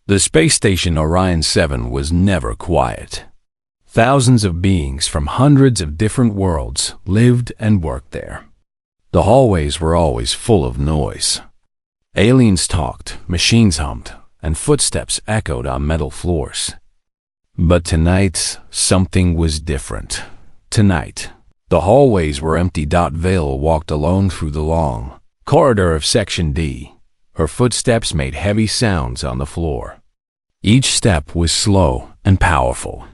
The space station Orion 7 was never quiet. Thousands of beings from hundreds of different worlds lived and worked there. The hallways were always full of noise. Aliens talked, machines hummed, and footsteps echoed on metal floors. But tonight, something was different. Tonight, the hallways were empty. Vale walked alone through the long corridor of Section D. Her footsteps made heavy sounds on the floor. Each step was slow and powerful.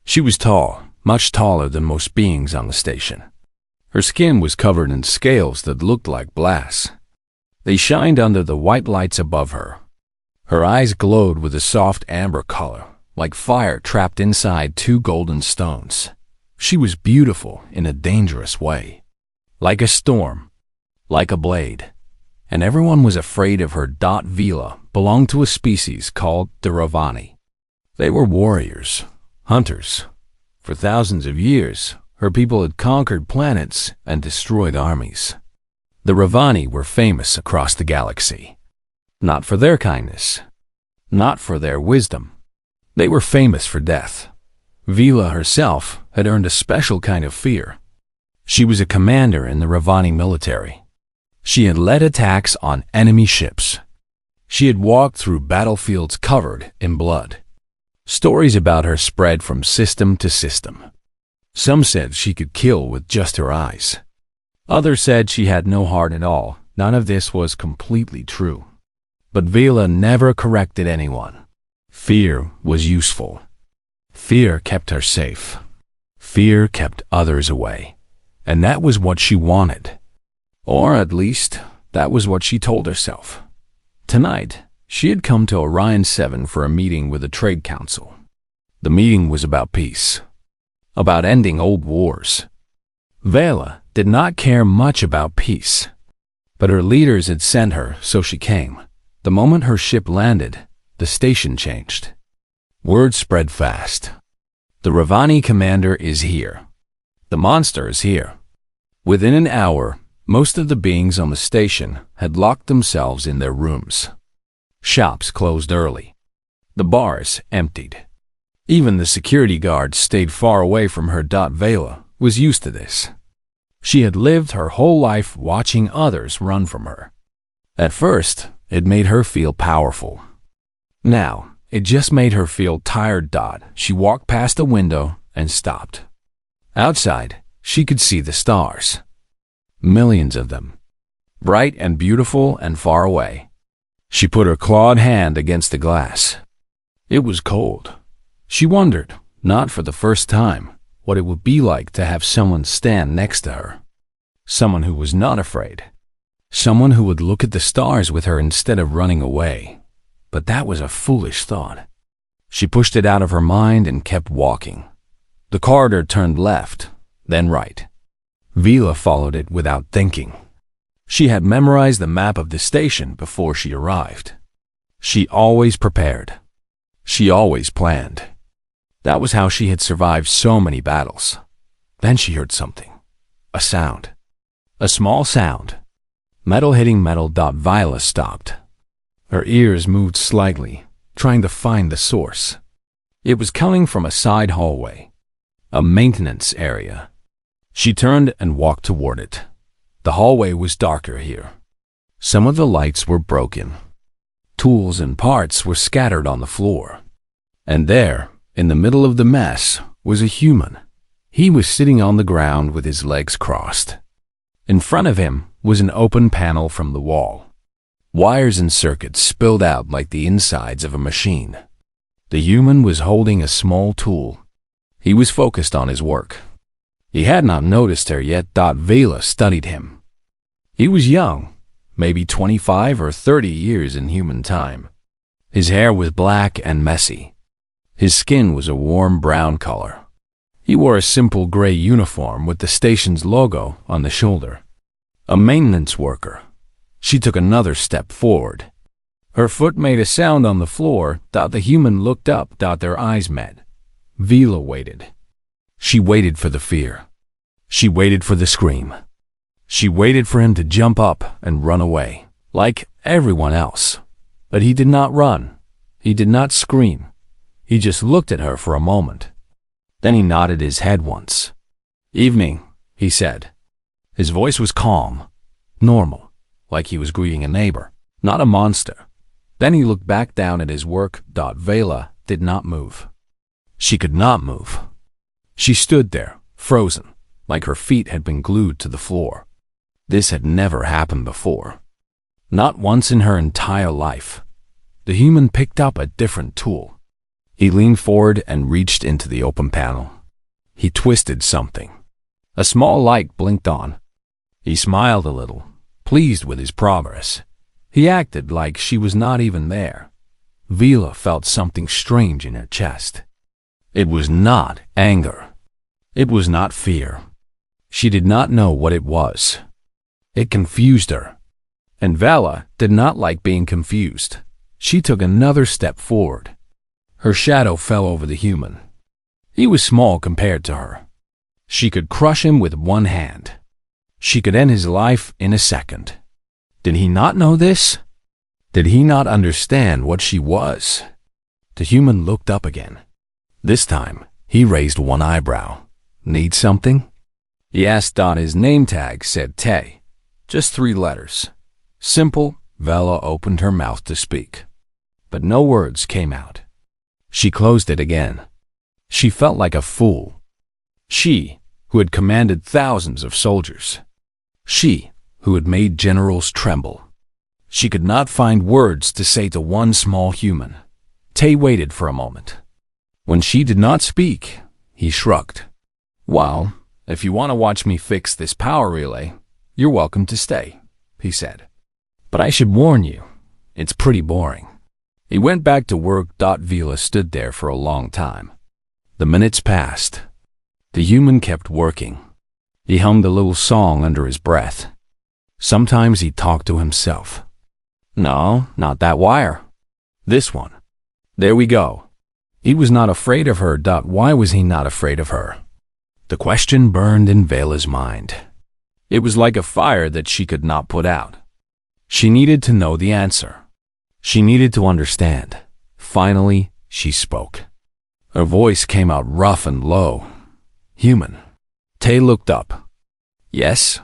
She was tall, much taller than most beings on the station. Her skin was covered in scales that looked like glass. They shined under the white lights above her. Her eyes glowed with a soft amber color, like fire trapped inside two golden stones. She was beautiful in a dangerous way, like a storm, like a blade. And everyone was afraid of her. Vila belonged to a species called the Ravani. They were warriors, hunters. For thousands of years, her people had conquered planets and destroyed armies. The Ravani were famous across the galaxy. Not for their kindness, not for their wisdom. They were famous for death. Vila herself had earned a special kind of fear. She was a commander in the Ravani military. She had led attacks on enemy ships. She had walked through battlefields covered in blood. Stories about her spread from system to system. Some said she could kill with just her eyes. Others said she had no heart at all. None of this was completely true. But Vila never corrected anyone. Fear was useful. Fear kept her safe. Fear kept others away. And that was what she wanted. Or at least, that was what she told herself. Tonight, she had come to Orion 7 for a meeting with the Trade Council. The meeting was about peace, about ending old wars. Vela did not care much about peace, but her leaders had sent her, so she came. The moment her ship landed, the station changed. Word spread fast. The Ravani commander is here. The monster is here. Within an hour, most of the beings on the station had locked themselves in their rooms. Shops closed early. The bars emptied. Even the security guards stayed far away from her. Vela was used to this. She had lived her whole life watching others run from her. At first, it made her feel powerful. Now, it just made her feel tired. She walked past a window and stopped. Outside, she could see the stars. Millions of them, bright and beautiful and far away. She put her clawed hand against the glass. It was cold. She wondered, not for the first time, what it would be like to have someone stand next to her. Someone who was not afraid. Someone who would look at the stars with her instead of running away. But that was a foolish thought. She pushed it out of her mind and kept walking. The corridor turned left, then right. Vila followed it without thinking. She had memorized the map of the station before she arrived. She always prepared. She always planned. That was how she had survived so many battles. Then she heard something. A sound. A small sound. Metal hitting metal. Vila stopped. Her ears moved slightly, trying to find the source. It was coming from a side hallway, a maintenance area. She turned and walked toward it. The hallway was darker here. Some of the lights were broken. Tools and parts were scattered on the floor. And there, in the middle of the mess, was a human. He was sitting on the ground with his legs crossed. In front of him was an open panel from the wall. Wires and circuits spilled out like the insides of a machine. The human was holding a small tool. He was focused on his work. He had not noticed her yet. Vela studied him. He was young, maybe 25 or 30 years in human time. His hair was black and messy. His skin was a warm brown color. He wore a simple gray uniform with the station's logo on the shoulder. A maintenance worker. She took another step forward. Her foot made a sound on the floor. The human looked up. Their eyes met. Vela waited. She waited for the fear. She waited for the scream. She waited for him to jump up and run away, like everyone else. But he did not run. He did not scream. He just looked at her for a moment. Then he nodded his head once. "Evening," he said. His voice was calm, normal, like he was greeting a neighbor, not a monster. Then he looked back down at his work. Vela did not move. She could not move. She stood there, frozen, like her feet had been glued to the floor. This had never happened before. Not once in her entire life. The human picked up a different tool. He leaned forward and reached into the open panel. He twisted something. A small light blinked on. He smiled a little, pleased with his progress. He acted like she was not even there. Vela felt something strange in her chest. It was not anger. It was not fear. She did not know what it was. It confused her. And Vela did not like being confused. She took another step forward. Her shadow fell over the human. He was small compared to her. She could crush him with one hand. She could end his life in a second. Did he not know this? Did he not understand what she was? The human looked up again. This time, he raised one eyebrow. "Need something?" He asked. His name tag said Tay. Just 3 letters. Simple. Vela opened her mouth to speak, but no words came out. She closed it again. She felt like a fool. She, who had commanded thousands of soldiers. She, who had made generals tremble. She could not find words to say to one small human. Tay waited for a moment. When she did not speak, he shrugged. "Well, if you want to watch me fix this power relay, you're welcome to stay," he said. "But I should warn you, it's pretty boring." He went back to work. Vela stood there for a long time. The minutes passed. The human kept working. He hummed a little song under his breath. Sometimes he talked to himself. "No, not that wire. This one. There we go." He was not afraid of her. Why was he not afraid of her? The question burned in Vela's mind. It was like a fire that she could not put out. She needed to know the answer. She needed to understand. Finally, she spoke. Her voice came out rough and low. "Human." Tay looked up. "Yes?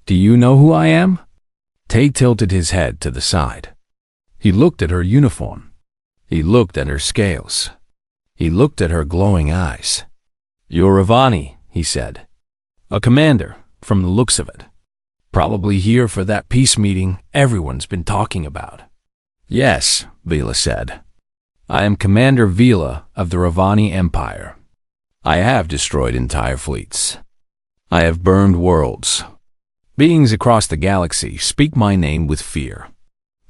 Do you know who I am?" Tay tilted his head to the side. He looked at her uniform. He looked at her scales. He looked at her glowing eyes. "You're Ravani," he said. "A commander, from the looks of it. Probably here for that peace meeting everyone's been talking about." "Yes," Vela said. "I am Commander Vela of the Ravani Empire. I have destroyed entire fleets. I have burned worlds. Beings across the galaxy speak my name with fear."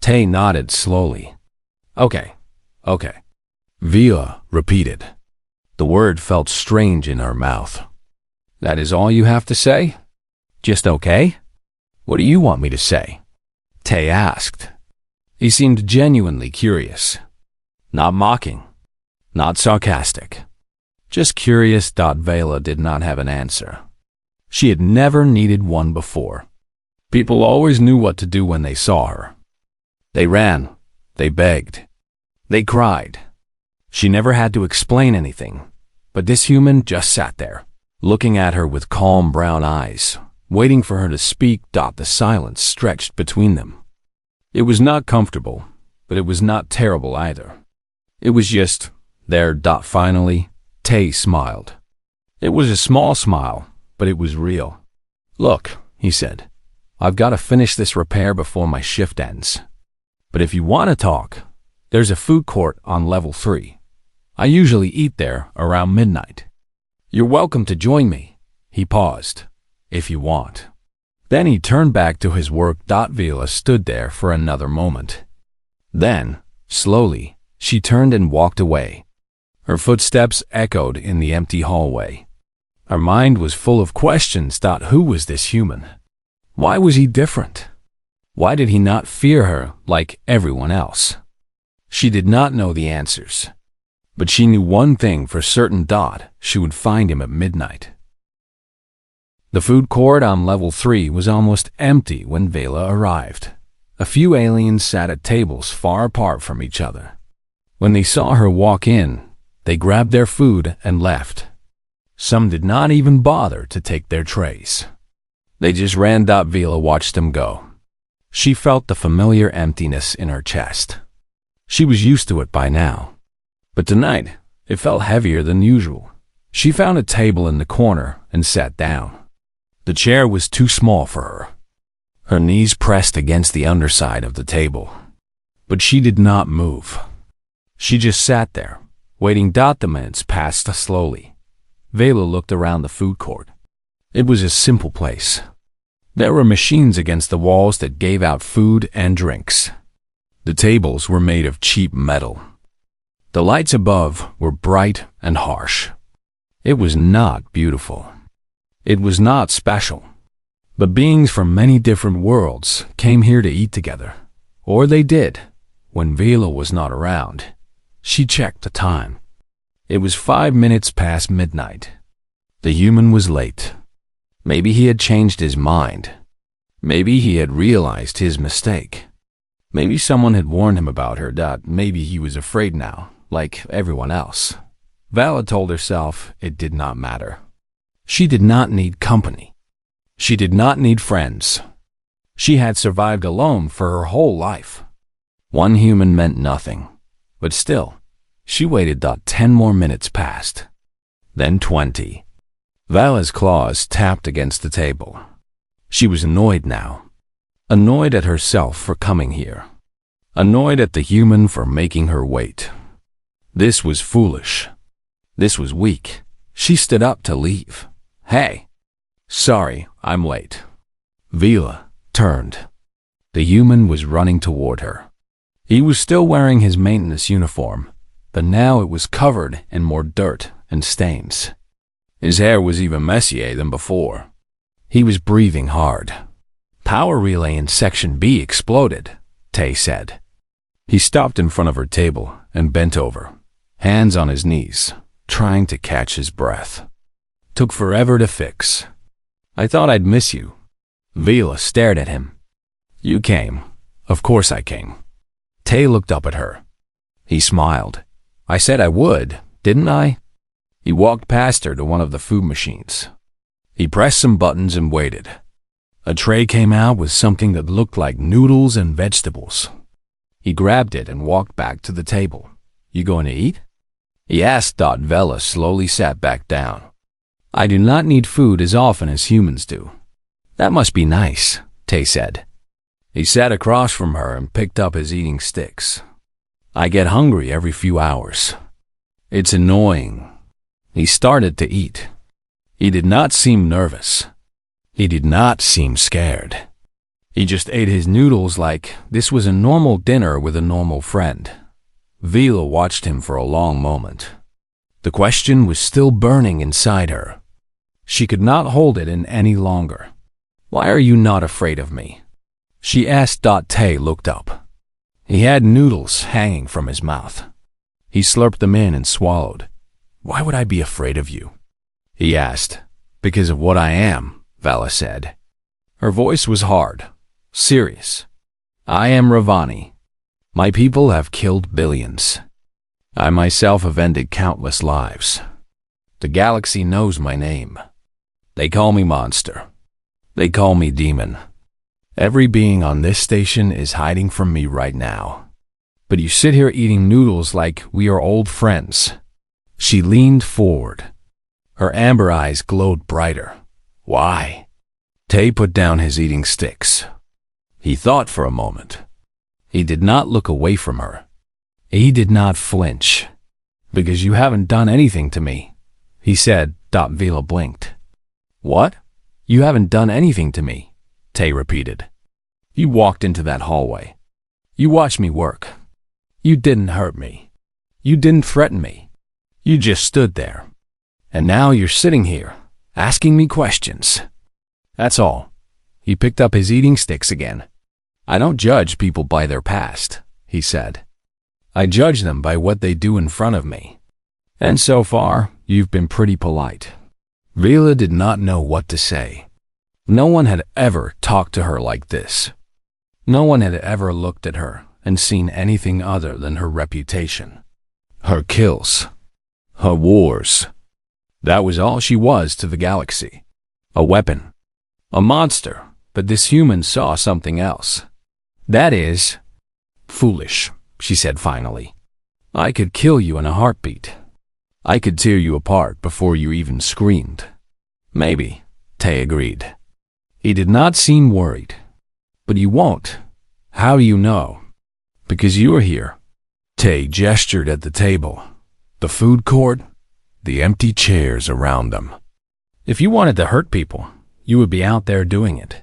Tay nodded slowly. Okay. Vela repeated. The word felt strange in her mouth. "That is all you have to say? Just okay? What do you want me to say?" Tay asked. He seemed genuinely curious. Not mocking. Not sarcastic. Just curious. Vela did not have an answer. She had never needed one before. People always knew what to do when they saw her. They ran. They begged. They cried. She never had to explain anything, but this human just sat there, looking at her with calm brown eyes, waiting for her to speak. The silence stretched between them. It was not comfortable, but it was not terrible either. It was just there. Finally, Tay smiled. It was a small smile, but it was real. "Look," he said, "I've got to finish this repair before my shift ends. But if you want to talk, there's a food court on level 3. I usually eat there around midnight. You're welcome to join me." He paused. "If you want." Then he turned back to his work. Vela stood there for another moment. Then, slowly, she turned and walked away. Her footsteps echoed in the empty hallway. Her mind was full of questions. Who was this human? Why was he different? Why did he not fear her like everyone else? She did not know the answers. But she knew one thing for certain. She would find him at midnight. The food court on level 3 was almost empty when Vela arrived. A few aliens sat at tables far apart from each other. When they saw her walk in, they grabbed their food and left. Some did not even bother to take their trays. They just ran. Vila watched them go. She felt the familiar emptiness in her chest. She was used to it by now. But tonight, it felt heavier than usual. She found a table in the corner and sat down. The chair was too small for her. Her knees pressed against the underside of the table. But she did not move. She just sat there, waiting. The minutes passed slowly. Vela looked around the food court. It was a simple place. There were machines against the walls that gave out food and drinks. The tables were made of cheap metal. The lights above were bright and harsh. It was not beautiful. It was not special. But beings from many different worlds came here to eat together. Or they did, when Vela was not around. She checked the time. It was 5 minutes past midnight. The human was late. Maybe he had changed his mind. Maybe he had realized his mistake. Maybe someone had warned him about her. Maybe he was afraid now, like everyone else. Vala told herself it did not matter. She did not need company. She did not need friends. She had survived alone for her whole life. One human meant nothing. But still, she waited. 10 more minutes passed. Then 20. Vala's claws tapped against the table. She was annoyed now. Annoyed at herself for coming here. Annoyed at the human for making her wait. This was foolish. This was weak. She stood up to leave. Hey! Sorry, I'm late. Vila turned. The human was running toward her. He was still wearing his maintenance uniform, but now it was covered in more dirt and stains. His hair was even messier than before. He was breathing hard. Power relay in Section B exploded, Tay said. He stopped in front of her table and bent over, hands on his knees, trying to catch his breath. Took forever to fix. I thought I'd miss you. Vila stared at him. You came. Of course I came. Tay looked up at her. He smiled. I said I would, didn't I? He walked past her to one of the food machines. He pressed some buttons and waited. A tray came out with something that looked like noodles and vegetables. He grabbed it and walked back to the table. You going to eat? He asked. Vela slowly sat back down. I do not need food as often as humans do. That must be nice, Tay said. He sat across from her and picked up his eating sticks. I get hungry every few hours. It's annoying. He started to eat. He did not seem nervous. He did not seem scared. He just ate his noodles like this was a normal dinner with a normal friend. Vila watched him for a long moment. The question was still burning inside her. She could not hold it in any longer. Why are you not afraid of me? She asked. Tay looked up. He had noodles hanging from his mouth. He slurped them in and swallowed. Why would I be afraid of you? He asked. Because of what I am, Vala said. Her voice was hard, serious. I am Ravani. My people have killed billions. I myself have ended countless lives. The galaxy knows my name. They call me monster. They call me demon. Every being on this station is hiding from me right now. But you sit here eating noodles like we are old friends. She leaned forward. Her amber eyes glowed brighter. Why? Tay put down his eating sticks. He thought for a moment. He did not look away from her. He did not flinch. Because you haven't done anything to me, he said. Vila blinked. What? You haven't done anything to me, Tay repeated. You walked into that hallway. You watched me work. You didn't hurt me. You didn't threaten me. You just stood there. And now you're sitting here, asking me questions. That's all. He picked up his eating sticks again. I don't judge people by their past, he said. I judge them by what they do in front of me. And so far, you've been pretty polite. Vila did not know what to say. No one had ever talked to her like this. No one had ever looked at her and seen anything other than her reputation. her kills, her wars. That was all she was to the galaxy. A weapon. A monster. But this human saw something else. That is foolish, she said finally. I could kill you in a heartbeat. I could tear you apart before you even screamed. Maybe, Tay agreed. He did not seem worried. But you won't. How do you know? Because you're here. Tay gestured at the table, the food court, the empty chairs around them. If you wanted to hurt people, you would be out there doing it.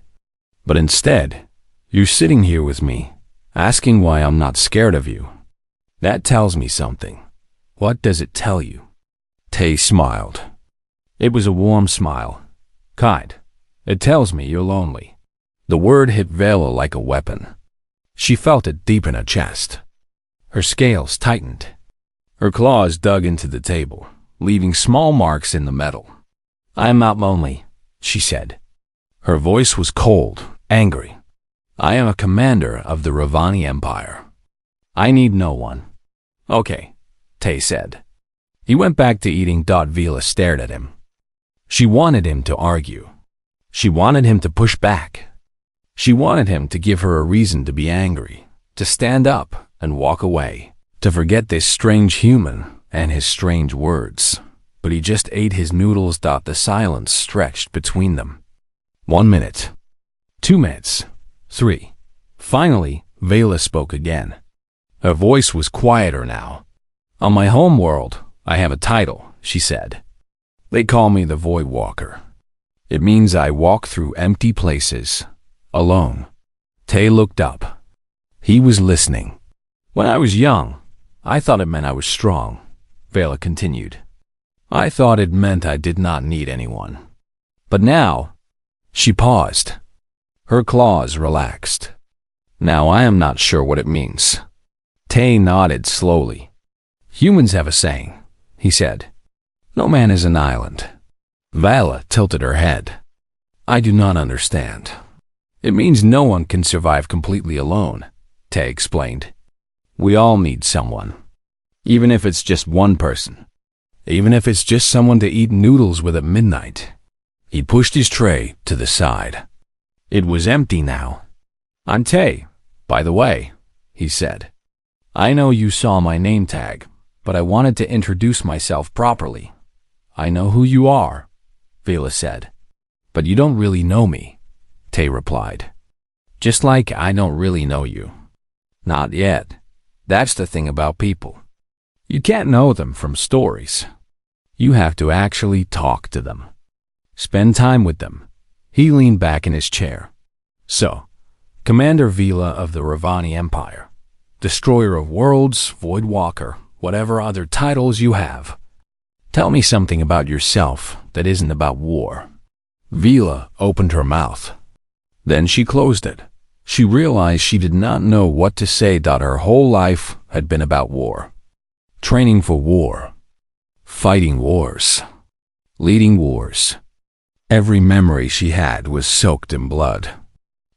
But instead, you're sitting here with me, asking why I'm not scared of you. That tells me something. What does it tell you? Tay smiled. It was a warm smile. Kind. It tells me you're lonely. The word hit Vela like a weapon. She felt it deep in her chest. Her scales tightened. Her claws dug into the table, leaving small marks in the metal. I'm not lonely, she said. Her voice was cold, angry. I am a commander of the Ravani Empire. I need no one. Okay, Tay said. He went back to eating. Vela stared at him. She wanted him to argue. She wanted him to push back. She wanted him to give her a reason to be angry, to stand up and walk away, to forget this strange human and his strange words. But he just ate his noodles. The silence stretched between them. 1 minute. 2 minutes. 3. Finally, Vela spoke again. Her voice was quieter now. On my home world, I have a title, she said. They call me the Void Walker. It means I walk through empty places, alone. Tay looked up. He was listening. When I was young, I thought it meant I was strong, Vela continued. I thought it meant I did not need anyone. But now, she paused. Her claws relaxed. Now I am not sure what it means. Tay nodded slowly. Humans have a saying, he said. No man is an island. Vala tilted her head. I do not understand. It means no one can survive completely alone, Tay explained. We all need someone. Even if it's just one person. Even if it's just someone to eat noodles with at midnight. He pushed his tray to the side. It was empty now. I'm Tay, by the way, he said. I know you saw my name tag, but I wanted to introduce myself properly. I know who you are, Vela said. But you don't really know me, Tay replied. Just like I don't really know you. Not yet. That's the thing about people. You can't know them from stories. You have to actually talk to them. Spend time with them. He leaned back in his chair. So, Commander Vela of the Ravani Empire, Destroyer of Worlds, Void Walker, whatever other titles you have. Tell me something about yourself that isn't about war. Vela opened her mouth. Then she closed it. She realized she did not know what to say. Her whole life had been about war. Training for war. Fighting wars. Leading wars. Every memory she had was soaked in blood.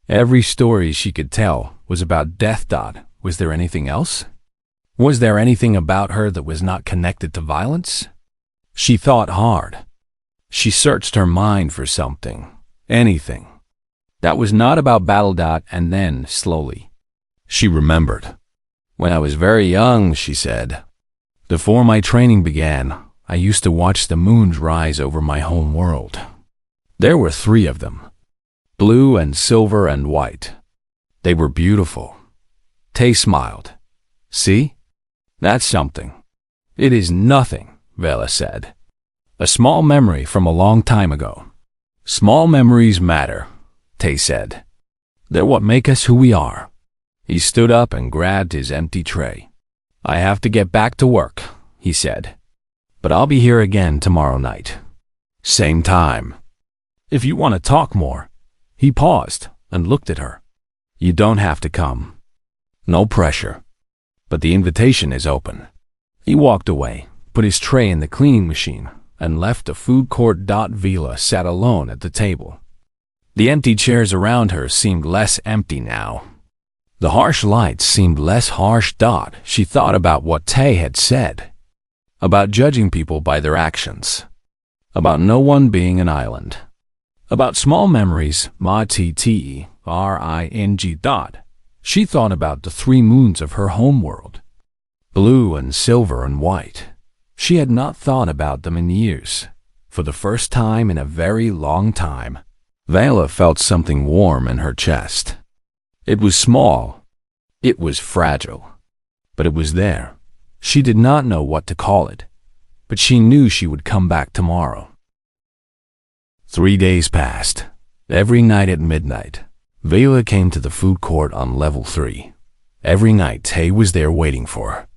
Every story she could tell was about death. Was there anything else? Was there anything about her that was not connected to violence? She thought hard. She searched her mind for something, anything. That was not about battle. And then, slowly, she remembered. When I was very young, she said, before my training began, I used to watch the moons rise over my home world. There were 3 of them, blue and silver and white. They were beautiful. Tay smiled. See? That's something. It is nothing, Vela said. A small memory from a long time ago. Small memories matter, Tay said. They're what make us who we are. He stood up and grabbed his empty tray. I have to get back to work, he said. But I'll be here again tomorrow night. Same time. If you want to talk more. He paused and looked at her. You don't have to come. No pressure. But the invitation is open. He walked away, put his tray in the cleaning machine, and left the food court. Vela sat alone at the table. The empty chairs around her seemed less empty now. The harsh lights seemed less harsh. She thought about what Tay had said. about judging people by their actions, about no one being an island, about small memories, ma-t-t-e-r-i-n-g. She thought about the 3 moons of her homeworld, blue and silver and white. She had not thought about them in years. For the first time in a very long time, Vela felt something warm in her chest. It was small. It was fragile. But it was there. She did not know what to call it, but she knew she would come back tomorrow. 3 days passed. Every night at midnight, Vela came to the food court on level 3. Every night, Tay was there waiting for her.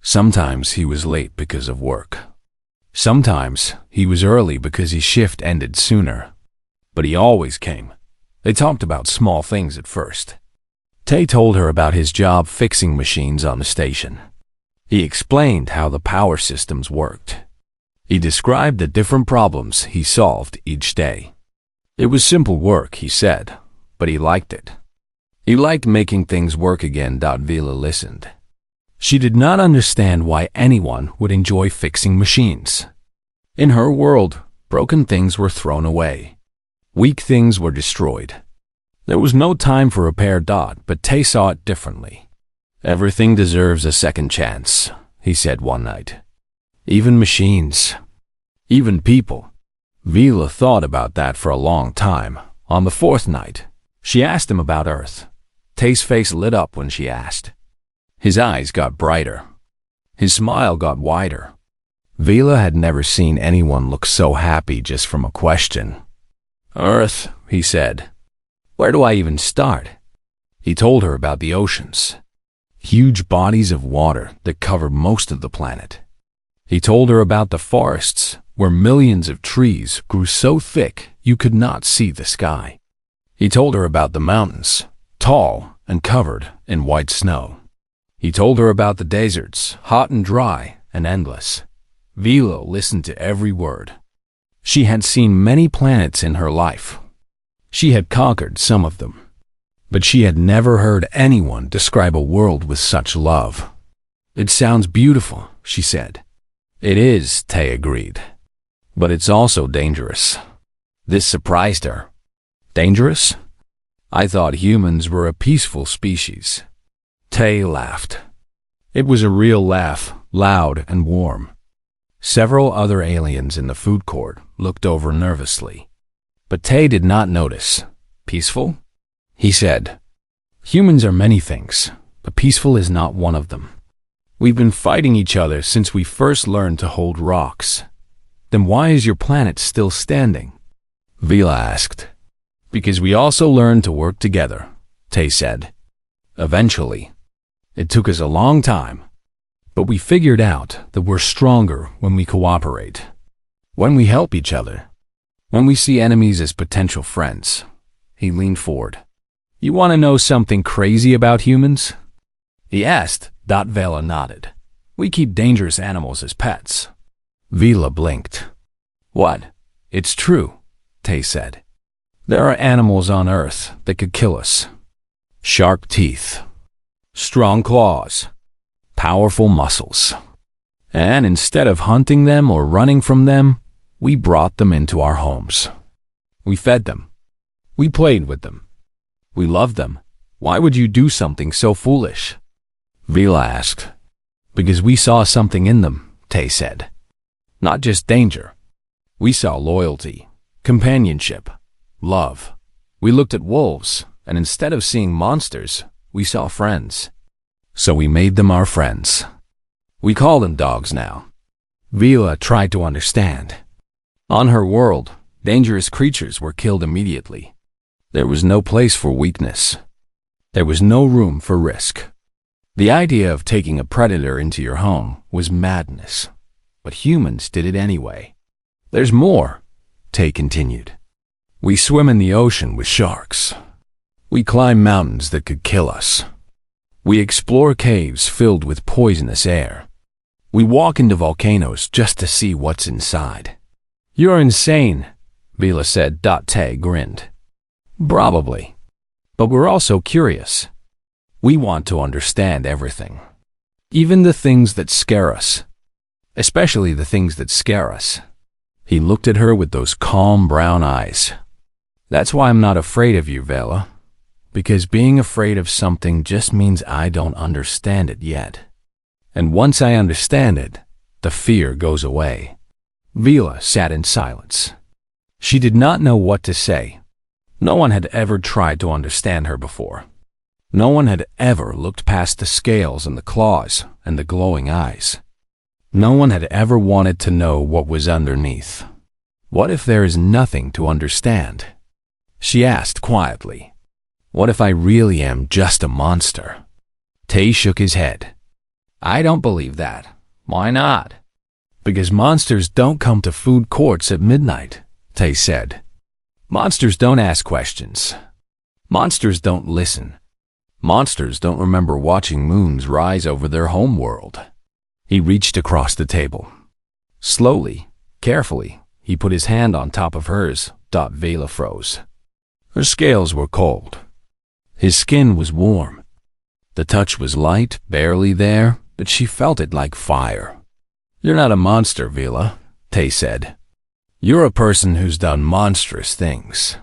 Sometimes he was late because of work. Sometimes he was early because his shift ended sooner. But he always came. They talked about small things at first. Tay told her about his job fixing machines on the station. He explained how the power systems worked. He described the different problems he solved each day. It was simple work, he said, but he liked it. He liked making things work again. Vela listened. She did not understand why anyone would enjoy fixing machines. In her world, broken things were thrown away. Weak things were destroyed. There was no time for repair. But Tay saw it differently. Everything deserves a second chance, he said one night. Even machines. Even people. Vela thought about that for a long time. On the 4th night, she asked him about Earth. Tay's face lit up when she asked. His eyes got brighter. His smile got wider. Vela had never seen anyone look so happy just from a question. Earth, he said. Where do I even start? He told her about the oceans. Huge bodies of water that covered most of the planet. He told her about the forests, where millions of trees grew so thick you could not see the sky. He told her about the mountains, tall and covered in white snow. He told her about the deserts, hot and dry and endless. Vela listened to every word. She had seen many planets in her life. She had conquered some of them. But she had never heard anyone describe a world with such love. It sounds beautiful, she said. It is, Tay agreed. But it's also dangerous. This surprised her. Dangerous? I thought humans were a peaceful species. Tay laughed. It was a real laugh, loud and warm. Several other aliens in the food court looked over nervously. But Tay did not notice. Peaceful? He said. Humans are many things, but peaceful is not one of them. We've been fighting each other since we first learned to hold rocks. Then why is your planet still standing? Vela asked. Because we also learned to work together, Tay said. Eventually. It took us a long time, but we figured out that we're stronger when we cooperate, when we help each other, when we see enemies as potential friends. He leaned forward. You want to know something crazy about humans? He asked. Vela nodded. We keep dangerous animals as pets. Vela blinked. What? It's true, Tay said. There are animals on Earth that could kill us. Sharp teeth, strong claws, powerful muscles. And instead of hunting them or running from them, we brought them into our homes. We fed them. We played with them. We loved them. Why would you do something so foolish? Vela asked. Because we saw something in them, Tay said. Not just danger. We saw loyalty, companionship, love. We looked at wolves, and instead of seeing monsters, we saw friends. So we made them our friends. We call them dogs now. Vela tried to understand. On her world, dangerous creatures were killed immediately. There was no place for weakness. There was no room for risk. The idea of taking a predator into your home was madness, but humans did it anyway. There's more, Tay continued. We swim in the ocean with sharks. We climb mountains that could kill us. We explore caves filled with poisonous air. We walk into volcanoes just to see what's inside. You're insane, Vela said. Tay grinned. Probably. But we're also curious. We want to understand everything. Even the things that scare us. especially the things that scare us. He looked at her with those calm brown eyes. That's why I'm not afraid of you, Vela. Because being afraid of something just means I don't understand it yet. And once I understand it, the fear goes away. Vela sat in silence. She did not know what to say. No one had ever tried to understand her before. No one had ever looked past the scales and the claws and the glowing eyes. No one had ever wanted to know what was underneath. What if there is nothing to understand? She asked quietly. What if I really am just a monster? Tay shook his head. I don't believe that. Why not? Because monsters don't come to food courts at midnight, Tay said. Monsters don't ask questions. Monsters don't listen. Monsters don't remember watching moons rise over their home world. He reached across the table. Slowly, carefully, he put his hand on top of hers. Vela froze. Her scales were cold. His skin was warm. The touch was light, barely there, but she felt it like fire. You're not a monster, Vela, Tay said. You're a person who's done monstrous things.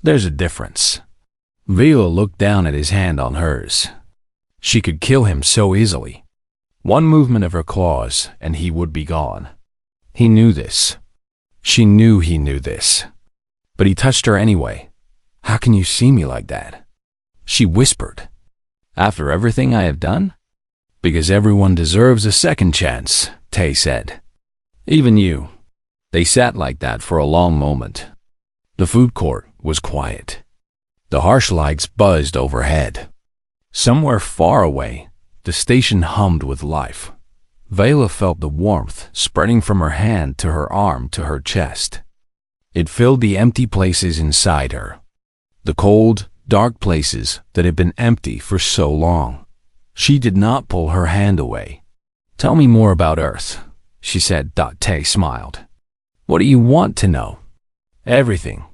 There's a difference. Vela looked down at his hand on hers. She could kill him so easily. One movement of her claws, and he would be gone. He knew this. She knew he knew this. But he touched her anyway. How can you see me like that? She whispered. After everything I have done? Because everyone deserves a second chance, Tay said. Even you. They sat like that for a long moment. The food court was quiet. The harsh lights buzzed overhead. Somewhere far away, the station hummed with life. Vela felt the warmth spreading from her hand to her arm to her chest. It filled the empty places inside her. The cold, dark places that had been empty for so long. She did not pull her hand away. Tell me more about Earth, she said. Tay smiled. What do you want to know? Everything.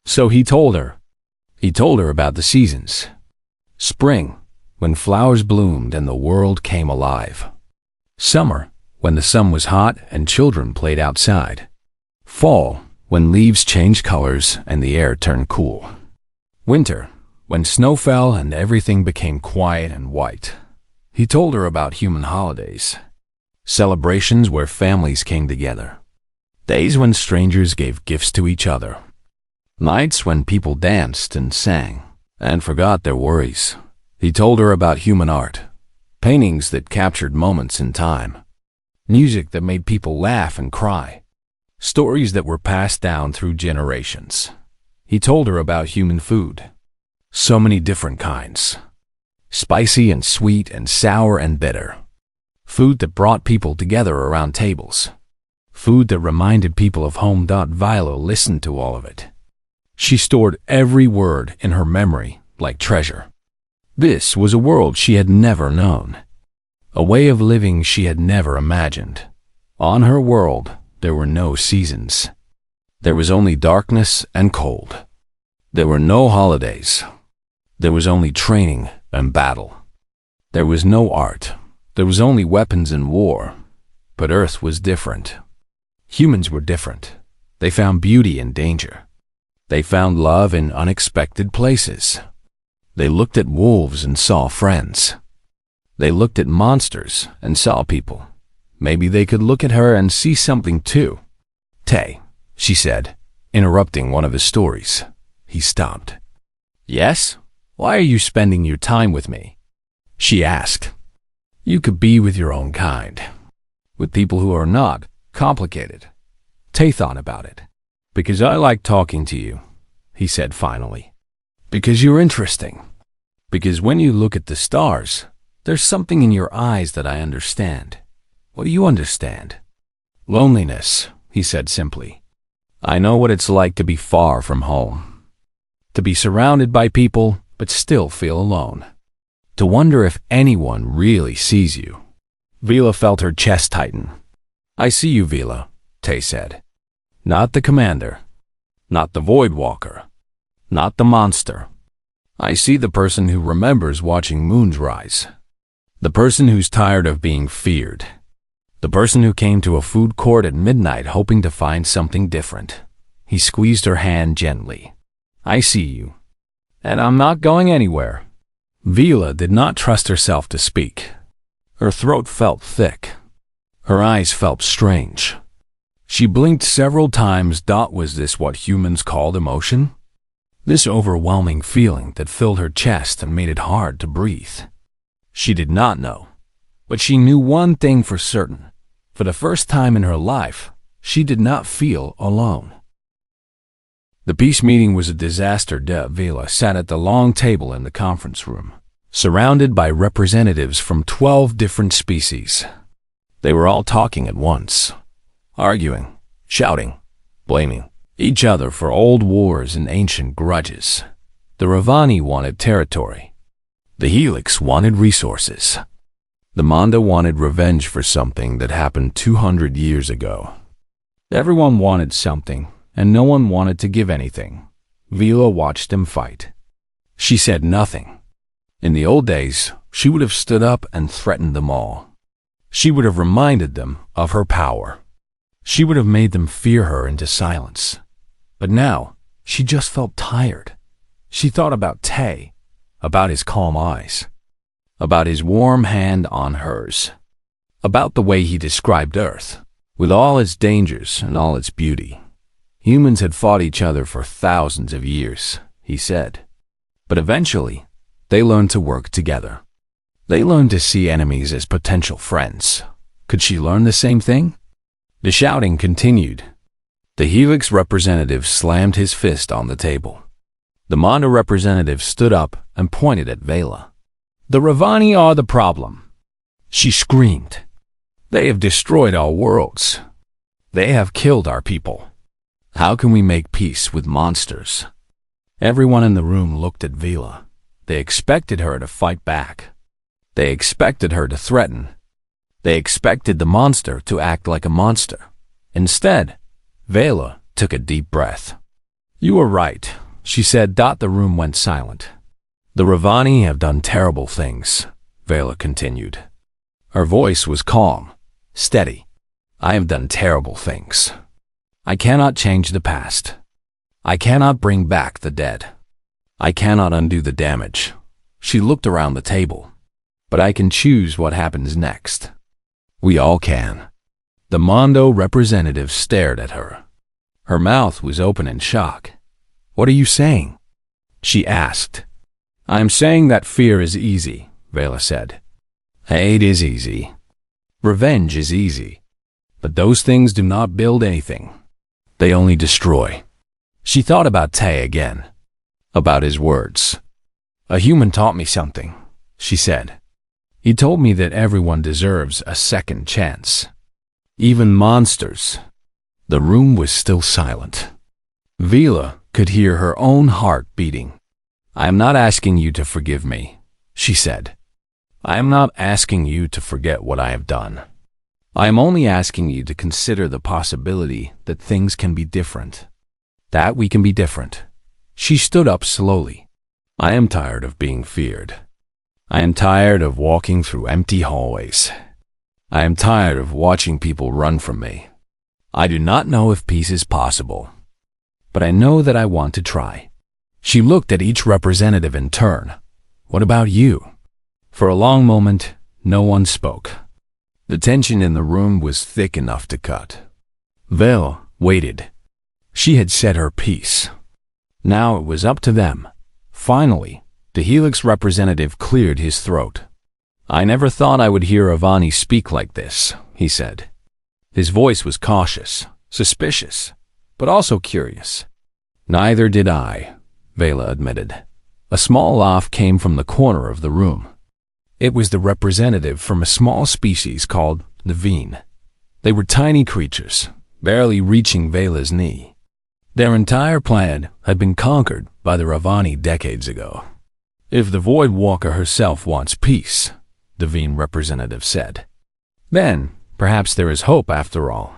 So he told her. He told her about the seasons. Spring, when flowers bloomed and the world came alive. Summer, when the sun was hot and children played outside. Fall, when leaves changed colors and the air turned cool. Winter, when snow fell and everything became quiet and white. He told her about human holidays. Celebrations where families came together. Days when strangers gave gifts to each other. Nights when people danced and sang and forgot their worries. He told her about human art. Paintings that captured moments in time. Music that made people laugh and cry. Stories that were passed down through generations. He told her about human food. So many different kinds. Spicy and sweet and sour and bitter. Food that brought people together around tables. Food that reminded people of home. Vila listened to all of it. She stored every word in her memory like treasure. This was a world she had never known. A way of living she had never imagined. On her world, there were no seasons. There was only darkness and cold. There were no holidays. There was only training and battle. There was no art. There was only weapons and war. But Earth was different. Humans were different. They found beauty in danger. They found love in unexpected places. They looked at wolves and saw friends. They looked at monsters and saw people. Maybe they could look at her and see something too. Tay, she said, interrupting one of his stories. He stopped. Yes? Why are you spending your time with me? She asked. You could be with your own kind. With people who are not complicated. Tay thought about it. Because I like talking to you, he said finally. Because you're interesting. Because when you look at the stars, there's something in your eyes that I understand. What do you understand? Loneliness, he said simply. I know what it's like to be far from home. To be surrounded by people, but still feel alone. To wonder if anyone really sees you. Vila felt her chest tighten. I see you, Vila, Tay said. Not the commander. Not the void walker. Not the monster. I see the person who remembers watching moons rise. The person who's tired of being feared. The person who came to a food court at midnight hoping to find something different. He squeezed her hand gently. I see you. And I'm not going anywhere. Vila did not trust herself to speak. Her throat felt thick. Her eyes felt strange. She blinked several times. Was this what humans called emotion? This overwhelming feeling that filled her chest and made it hard to breathe. She did not know, but she knew one thing for certain. For the first time in her life, she did not feel alone. The peace meeting was a disaster. Vila sat at the long table in the conference room, surrounded by representatives from 12 different species. They were all talking at once, arguing, shouting, blaming each other for old wars and ancient grudges. The Ravani wanted territory. The Helix wanted resources. The Manda wanted revenge for something that happened 200 years ago. Everyone wanted something, and no one wanted to give anything. Vila watched them fight. She said nothing. In the old days, she would have stood up and threatened them all. She would have reminded them of her power. She would have made them fear her into silence. But now, she just felt tired. She thought about Tay, about his calm eyes, about his warm hand on hers, about the way he described Earth, with all its dangers and all its beauty. Humans had fought each other for thousands of years, he said. But eventually, they learned to work together. They learned to see enemies as potential friends. Could she learn the same thing? The shouting continued. The Helix representative slammed his fist on the table. The Manda representative stood up and pointed at Vela. The Ravani are the problem, she screamed. They have destroyed our worlds. They have killed our people. How can we make peace with monsters? Everyone in the room looked at Vela. They expected her to fight back. They expected her to threaten. They expected the monster to act like a monster. Instead, Vela took a deep breath. You are right, she said. The room went silent. The Ravani have done terrible things, Vela continued. Her voice was calm, steady. I have done terrible things. I cannot change the past. I cannot bring back the dead. I cannot undo the damage. She looked around the table. But I can choose what happens next. We all can. The Mondo representative stared at her. Her mouth was open in shock. What are you saying? She asked. I am saying that fear is easy, Vela said. Hate is easy. Revenge is easy. But those things do not build anything. They only destroy. She thought about Tay again. About his words. A human taught me something, she said. He told me that everyone deserves a second chance. Even monsters. The room was still silent. Vila could hear her own heart beating. I am not asking you to forgive me, she said. I am not asking you to forget what I have done. I am only asking you to consider the possibility that things can be different. That we can be different. She stood up slowly. I am tired of being feared. I am tired of walking through empty hallways. I am tired of watching people run from me. I do not know if peace is possible, but I know that I want to try. She looked at each representative in turn. What about you? For a long moment, no one spoke. The tension in the room was thick enough to cut. Vel waited. She had said her piece. Now it was up to them. Finally, the Helix representative cleared his throat. I never thought I would hear Avani speak like this, he said. His voice was cautious, suspicious, but also curious. Neither did I, Vela admitted. A small laugh came from the corner of the room. It was the representative from a small species called Naveen. They were tiny creatures, barely reaching Vela's knee. Their entire planet had been conquered by the Ravani decades ago. If the Void Walker herself wants peace, the Veen representative said, then perhaps there is hope after all.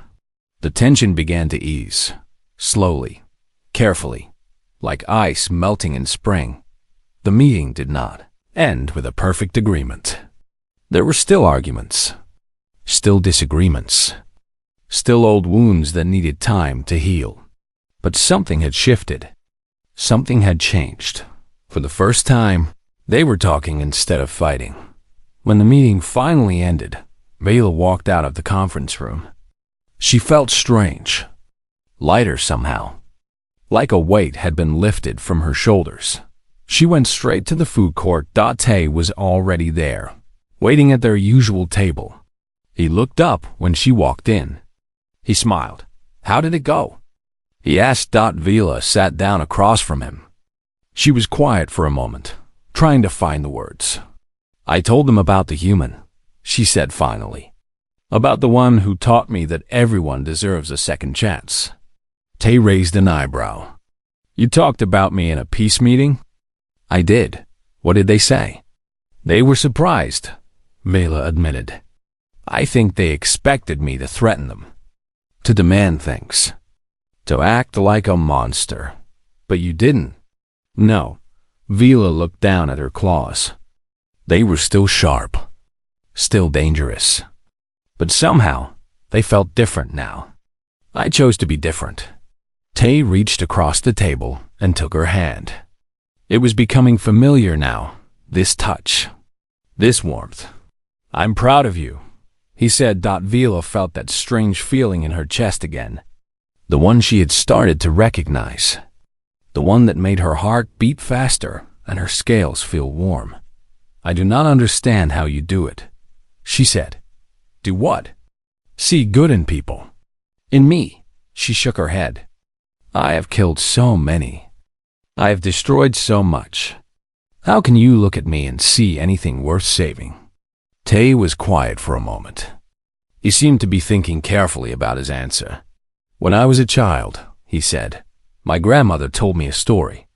The tension began to ease, slowly, carefully, like ice melting in spring. The meeting did not end with a perfect agreement. There were still arguments. Still disagreements. Still old wounds that needed time to heal. But something had shifted. Something had changed. For the first time, they were talking instead of fighting. When the meeting finally ended, Vela walked out of the conference room. She felt strange. Lighter somehow. Like a weight had been lifted from her shoulders. She went straight to the food court. Tay was already there, waiting at their usual table. He looked up when she walked in. He smiled. "How did it go?" he asked. Vela sat down across from him. She was quiet for a moment, trying to find the words. "I told them about the human," she said finally. "About the one who taught me that everyone deserves a second chance." Tay raised an eyebrow. "You talked about me in a peace meeting?" "I did. What did they say?" "They were surprised," Vela admitted. "I think they expected me to threaten them, to demand things, to act like a monster. But you didn't." "No." Vela looked down at her claws. They were still sharp, still dangerous. But somehow, they felt different now. "I chose to be different." Tay reached across the table and took her hand. It was becoming familiar now, this touch, this warmth. "I'm proud of you," he said. Vela felt that strange feeling in her chest again. The one she had started to recognize. The one that made her heart beat faster and her scales feel warm. "I do not understand how you do it," she said. "Do what?" "See good in people." "In me?" She shook her head. "I have killed so many. I have destroyed so much. How can you look at me and see anything worth saving?" Tay was quiet for a moment. He seemed to be thinking carefully about his answer. "When I was a child," he said, "my grandmother told me a story.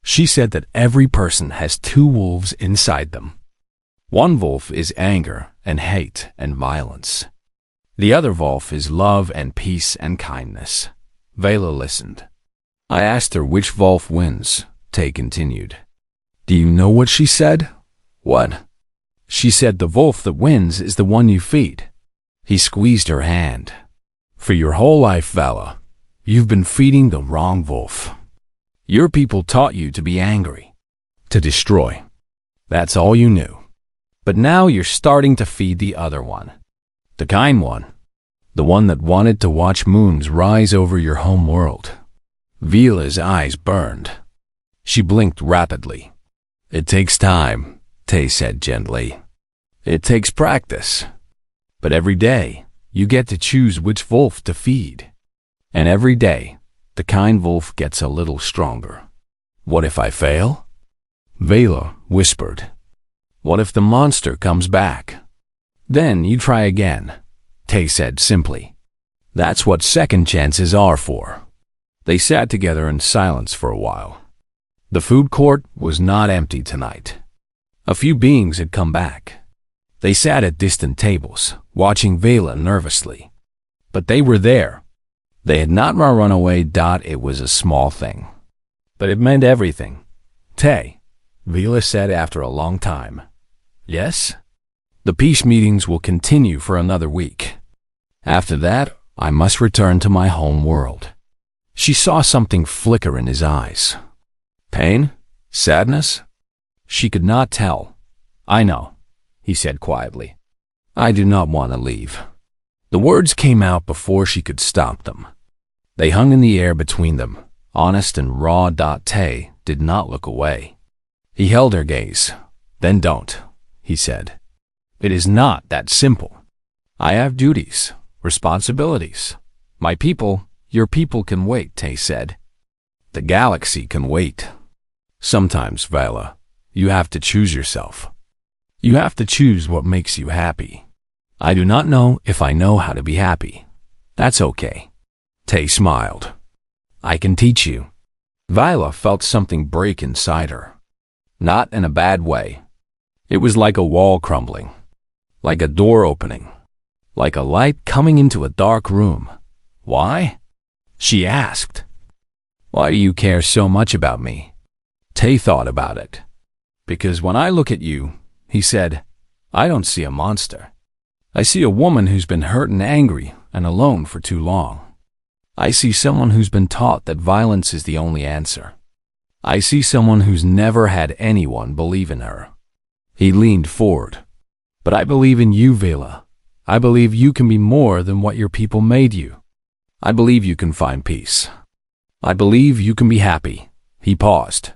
She said that every person has two wolves inside them. One wolf is anger and hate and violence. The other wolf is love and peace and kindness." Vela listened. "I asked her which wolf wins," Tay continued. "Do you know what she said?" "What?" "She said the wolf that wins is the one you feed." He squeezed her hand. "For your whole life, Vala, you've been feeding the wrong wolf. Your people taught you to be angry, to destroy. That's all you knew. But now you're starting to feed the other one, the kind one, the one that wanted to watch moons rise over your home world." Vela's eyes burned. She blinked rapidly. "It takes time," Tay said gently. "It takes practice. But every day, you get to choose which wolf to feed. And every day, the kind wolf gets a little stronger." "What if I fail?" Vela whispered. "What if the monster comes back?" "Then you try again," Tay said simply. "That's what second chances are for." They sat together in silence for a while. The food court was not empty tonight. A few beings had come back. They sat at distant tables, watching Vela nervously. But they were there. They had not run away. It was a small thing. But it meant everything. "Tay," Vela said after a long time. "Yes?" "The peace meetings will continue for another week. After that, I must return to my home world." She saw something flicker in his eyes. Pain? Sadness? She could not tell. "I know," he said quietly. "I do not want to leave." The words came out before she could stop them. They hung in the air between them, honest and raw. Tay did not look away. He held her gaze. "Then don't," he said. "It is not that simple. I have duties, responsibilities. My people, your people can wait," Tay said. "The galaxy can wait. Sometimes, Vala, you have to choose yourself. You have to choose what makes you happy. I do not know if I know how to be happy. That's okay." Tay smiled. "I can teach you." Viola felt something break inside her. Not in a bad way. It was like a wall crumbling, like a door opening, like a light coming into a dark room. "Why?" she asked. "Why do you care so much about me?" Tay thought about it. "Because when I look at you," he said, "I don't see a monster. I see a woman who's been hurt and angry and alone for too long. I see someone who's been taught that violence is the only answer. I see someone who's never had anyone believe in her." He leaned forward. "But I believe in you, Vela. I believe you can be more than what your people made you. I believe you can find peace. I believe you can be happy." He paused.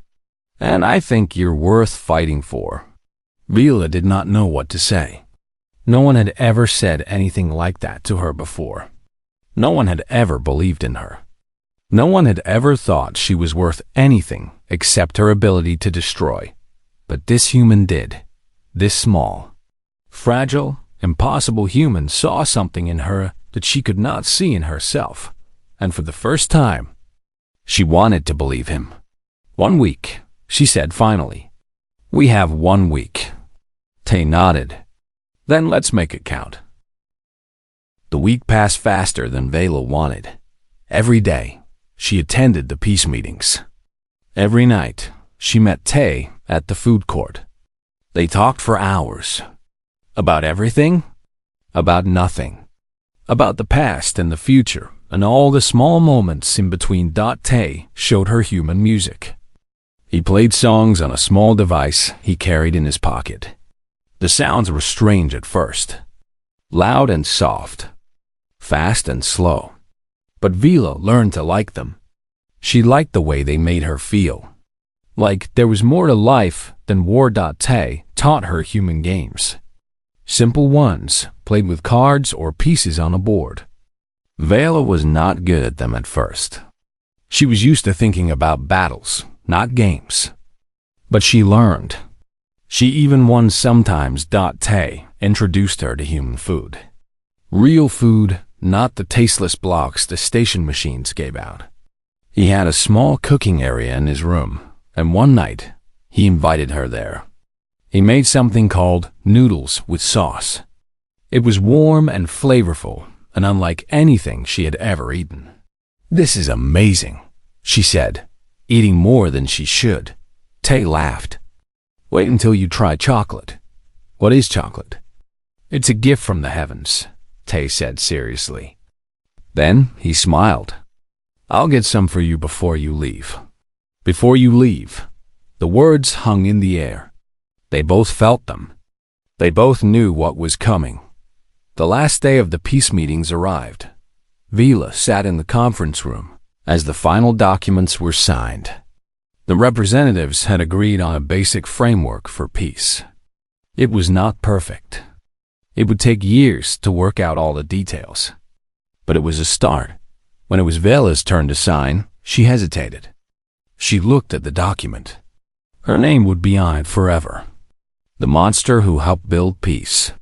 "And I think you're worth fighting for." Vela did not know what to say. No one had ever said anything like that to her before. No one had ever believed in her. No one had ever thought she was worth anything except her ability to destroy. But this human did. This small, fragile, impossible human saw something in her that she could not see in herself. And for the first time, she wanted to believe him. "1 week," she said finally. "We have 1 week." Tay nodded. "Then let's make it count." The week passed faster than Vela wanted. Every day, she attended the peace meetings. Every night, she met Tay at the food court. They talked for hours. About everything? About nothing. About the past and the future, and all the small moments in between. Tay showed her human music. He played songs on a small device he carried in his pocket. The sounds were strange at first. Loud and soft. Fast and slow. But Vela learned to like them. She liked the way they made her feel. Like there was more to life than war. Tay taught her human games. Simple ones, played with cards or pieces on a board. Vela was not good at them at first. She was used to thinking about battles, not games. But she learned. She even won sometimes. Tay introduced her to human food. Real food, not the tasteless blocks the station machines gave out. He had a small cooking area in his room, and one night, he invited her there. He made something called noodles with sauce. It was warm and flavorful, and unlike anything she had ever eaten. "This is amazing," she said, eating more than she should. Tay laughed. "Wait until you try chocolate." "What is chocolate?" "It's a gift from the heavens," Tay said seriously. Then he smiled. "I'll get some for you before you leave." Before you leave. The words hung in the air. They both felt them. They both knew what was coming. The last day of the peace meetings arrived. Vela sat in the conference room as the final documents were signed. The representatives had agreed on a basic framework for peace. It was not perfect. It would take years to work out all the details. But it was a start. When it was Vela's turn to sign, she hesitated. She looked at the document. Her name would be on it forever. The monster who helped build peace.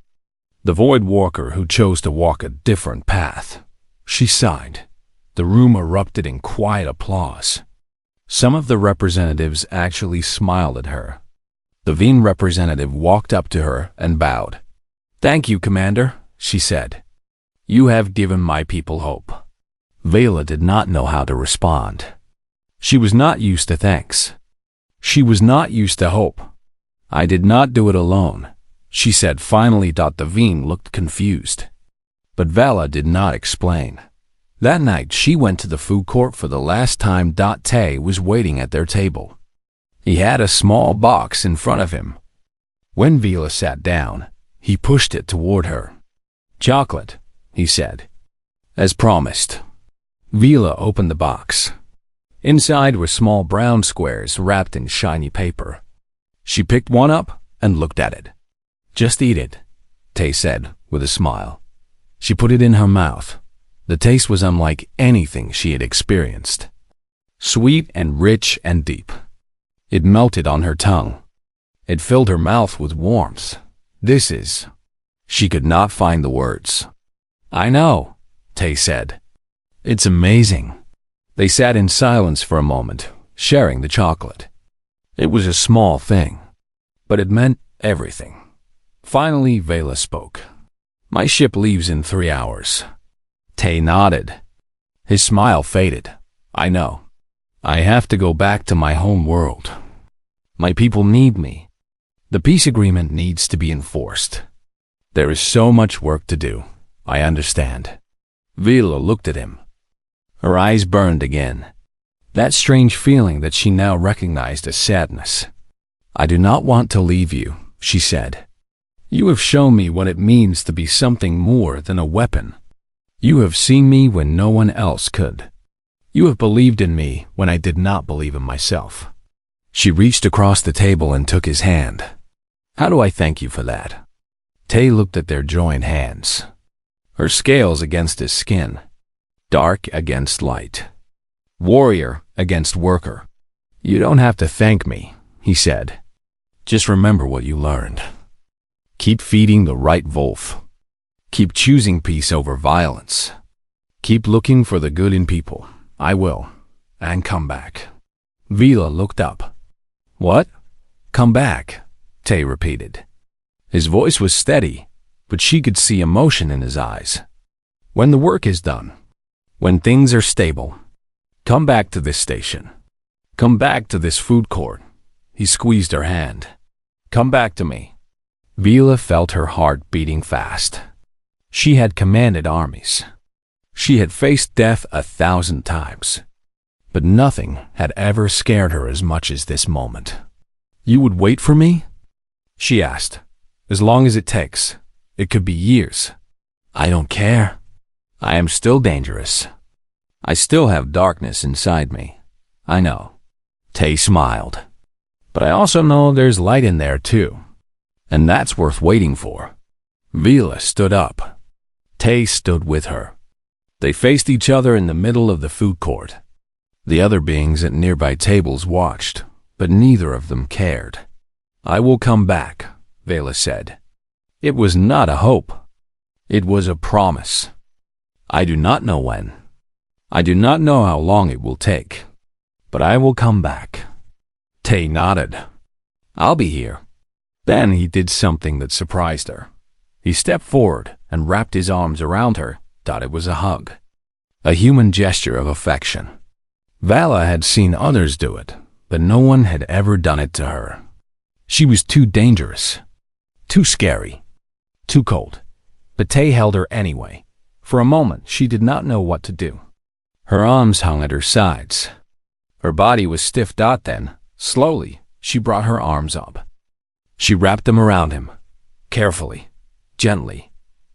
The void walker who chose to walk a different path. She sighed. The room erupted in quiet applause. Some of the representatives actually smiled at her. The Veen representative walked up to her and bowed. "Thank you, Commander," she said. "You have given my people hope." Vela did not know how to respond. She was not used to thanks. She was not used to hope. "I did not do it alone," she said finally. The Veen looked confused. But Vela did not explain. That night she went to the food court for the last time. Tay was waiting at their table. He had a small box in front of him. When Vela sat down, he pushed it toward her. "Chocolate," he said. "As promised." Vela opened the box. Inside were small brown squares wrapped in shiny paper. She picked one up and looked at it. "Just eat it," Tay said with a smile. She put it in her mouth. The taste was unlike anything she had experienced. Sweet and rich and deep. It melted on her tongue. It filled her mouth with warmth. "This is..." She could not find the words. "I know," Tay said. "It's amazing." They sat in silence for a moment, sharing the chocolate. It was a small thing, but it meant everything. Finally, Vela spoke. "My ship leaves in 3 hours." Tay nodded. His smile faded. "I know. I have to go back to my home world. My people need me. The peace agreement needs to be enforced. There is so much work to do. I understand. Vila looked at him. Her eyes burned again. That strange feeling that she now recognized as sadness. I do not want to leave you, she said. You have shown me what it means to be something more than a weapon. You have seen me when no one else could. You have believed in me when I did not believe in myself. She reached across the table and took his hand. How do I thank you for that? Tay looked at their joined hands. Her scales against his skin. Dark against light. Warrior against worker. You don't have to thank me, he said. Just remember what you learned. Keep feeding the right wolf. Keep choosing peace over violence. Keep looking for the good in people. I will. And come back. Vila looked up. What? Come back, Tay repeated. His voice was steady, but she could see emotion in his eyes. When the work is done, when things are stable, come back to this station. Come back to this food court. He squeezed her hand. Come back to me. Vila felt her heart beating fast. She had commanded armies. She had faced death 1,000 times. But nothing had ever scared her as much as this moment. You would wait for me? She asked. As long as it takes. It could be years. I don't care. I am still dangerous. I still have darkness inside me. I know. Tay smiled. But I also know there's light in there too. And that's worth waiting for. Vila stood up. Tay stood with her. They faced each other in the middle of the food court. The other beings at nearby tables watched, but neither of them cared. I will come back, Vela said. It was not a hope. It was a promise. I do not know when. I do not know how long it will take. But I will come back. Tay nodded. I'll be here. Then he did something that surprised her. He stepped forward and wrapped his arms around her, thought it was a hug. A human gesture of affection. Vala had seen others do it, but no one had ever done it to her. She was too dangerous, too scary, too cold. But Tay held her anyway. For a moment, she did not know what to do. Her arms hung at her sides. Her body was stiff. Then, slowly, she brought her arms up. She wrapped them around him, carefully, gently,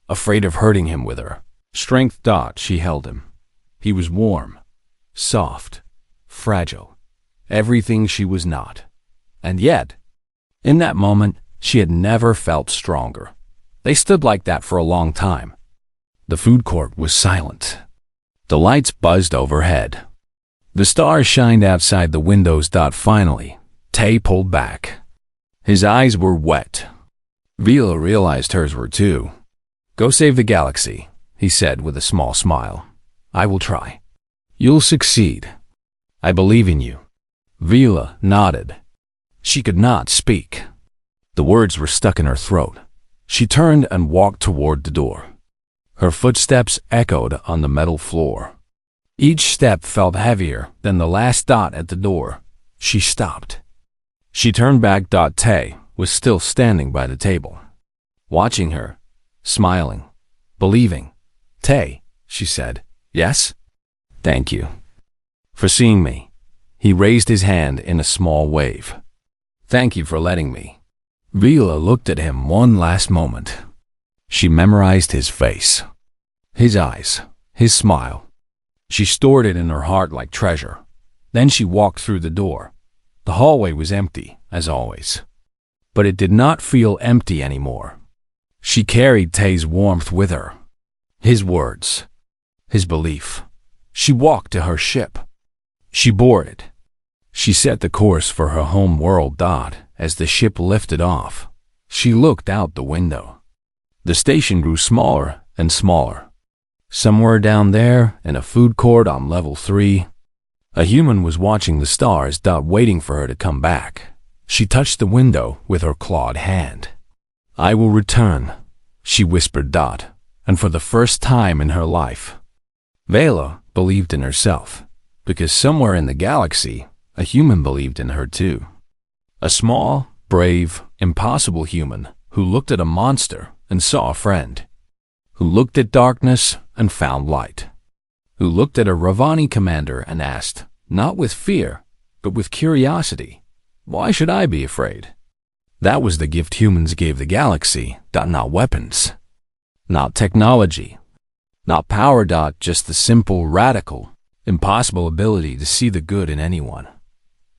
afraid of hurting him with her strength. She held him. He was warm, soft, fragile, everything she was not. And yet, in that moment, she had never felt stronger. They stood like that for a long time. The food court was silent. The lights buzzed overhead. The stars shined outside the windows. Finally, Tay pulled back. His eyes were wet. Vila realized hers were too. Go save the galaxy, he said with a small smile. I will try. You'll succeed. I believe in you. Vila nodded. She could not speak. The words were stuck in her throat. She turned and walked toward the door. Her footsteps echoed on the metal floor. Each step felt heavier than the last. At the door, she stopped. She turned back. Tay was still standing by the table, watching her, smiling, believing. Tay, she said. Yes? Thank you for seeing me. He raised his hand in a small wave. Thank you for letting me. Vila looked at him one last moment. She memorized his face, his eyes, his smile. She stored it in her heart like treasure. Then she walked through the door. The hallway was empty, as always. But it did not feel empty anymore. She carried Tay's warmth with her. His words, his belief. She walked to her ship. She bore it. She set the course for her home world. As the ship lifted off, she looked out the window. The station grew smaller and smaller. Somewhere down there, in a food court on level 3, a human was watching the stars. Waiting for her to come back. She touched the window with her clawed hand. I will return, she whispered. And for the first time in her life, Vela believed in herself, because somewhere in the galaxy, a human believed in her too. A small, brave, impossible human who looked at a monster and saw a friend, who looked at darkness and found light, who looked at a Ravani commander and asked, not with fear, but with curiosity, why should I be afraid? That was the gift humans gave the galaxy, not weapons, not technology, not power, just the simple, radical, impossible ability to see the good in anyone,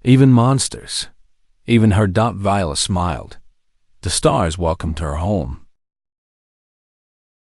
even monsters. Even her. Viola smiled. The stars welcomed her home.